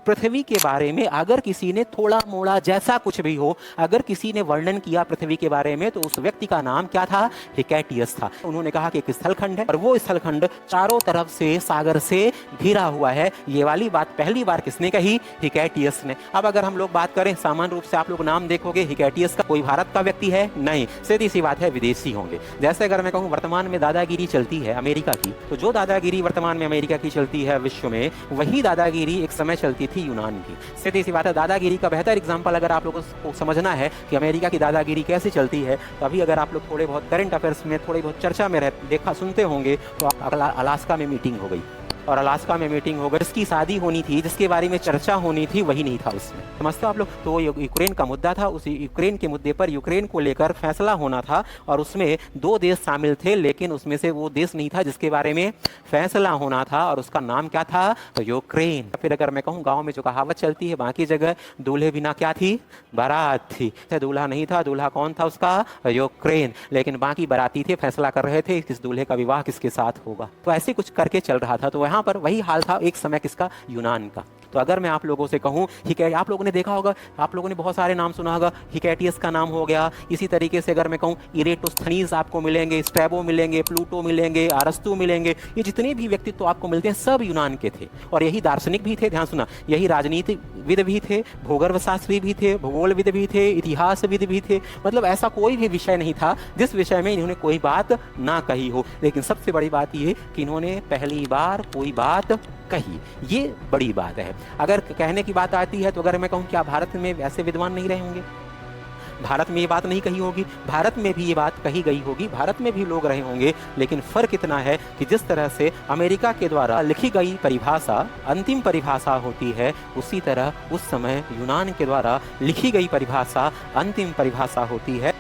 पृथ्वी के बारे में अगर किसी ने थोड़ा मोड़ा जैसा कुछ भी हो, अगर किसी ने वर्णन किया पृथ्वी के बारे में, तो उस व्यक्ति का नाम क्या था? हिकैटियस था। उन्होंने कहा कि एक स्थलखंड है और वो स्थलखंड चारों तरफ से सागर से घिरा हुआ है। ये वाली बात पहली बार किसने कही? हिकैटियस ने। अब अगर हम लोग बात करें, सामान्य रूप से आप लोग नाम देखोगे हिकैटियस का, कोई भारत का व्यक्ति है? नहीं, सीधी सी बात है, विदेशी होंगे। जैसे अगर मैं कहूँ वर्तमान में दादागिरी चलती है अमेरिका की, तो जो दादागिरी वर्तमान में अमेरिका की चलती है विश्व में, वही दादागिरी एक समय चलती थी यूनान की। सीधी सी बात है, दादागिरी का बेहतर एग्जाम्पल अगर आप लोगों को समझना है कि अमेरिका की दादागिरी कैसे चलती है, तो अभी अगर आप लोग थोड़े बहुत करंट अफेयर्स में थोड़ी बहुत चर्चा में देखा सुनते होंगे, तो अलास्का में मीटिंग हो गई, और अलास्का में मीटिंग हो गई, जिसकी शादी होनी थी, जिसके बारे में चर्चा होनी थी, वही नहीं था उसमें। समझते हो आप लोग? तो यूक्रेन का मुद्दा था, उस यूक्रेन के मुद्दे पर यूक्रेन को लेकर फैसला होना था, और उसमें 2 देश शामिल थे, लेकिन उसमें से वो देश नहीं था जिसके बारे में फैसला होना था, और उसका नाम क्या था? तो यूक्रेन। फिर अगर मैं कहूँ, गाँव में जो कहावत चलती है, बाकी जगह दूल्हे बिना क्या थी? बारात थी। दूल्हा नहीं था, दूल्हा कौन था उसका? यूक्रेन। लेकिन बाकी बाराती थे, फैसला कर रहे थे किस दूल्हे का विवाह किसके साथ होगा। तो ऐसे कुछ करके चल रहा था। तो यहाँ पर वही हाल था एक समय किसका? यूनान का। तो अगर मैं आप लोगों से कहूँ, आप लोगों ने देखा होगा, आप लोगों ने बहुत सारे नाम सुना होगा, हिकैटियस का नाम हो गया। इसी तरीके से अगर मैं कहूँ, इरेटोस्थनीज आपको मिलेंगे, स्ट्रैबो मिलेंगे, प्लूटो मिलेंगे, अरस्तु मिलेंगे। ये जितने भी व्यक्तित्व आपको मिलते हैं, सब यूनान के थे, और यही दार्शनिक भी थे। ध्यान सुना, यही राजनीतिविद भी थे, भूगर्भ शास्त्री भी थे, भूगोलविद भी थे, इतिहासविद भी थे। मतलब ऐसा कोई भी विषय नहीं था जिस विषय में इन्होंने कोई बात ना कही हो। लेकिन सबसे बड़ी बात यह कि इन्होंने पहली बार कोई बात कही, ये बड़ी बात है। अगर कहने की बात आती है, तो अगर मैं कहूँ, क्या भारत में वैसे विद्वान नहीं रहे होंगे? भारत में ये बात नहीं कही होगी, भारत में भी ये बात कही गई होगी, भारत में भी लोग रहे होंगे। लेकिन फर्क इतना है कि जिस तरह से अमेरिका के द्वारा लिखी गई परिभाषा अंतिम परिभाषा होती है, उसी तरह उस समय यूनान के द्वारा लिखी गई परिभाषा अंतिम परिभाषा होती है।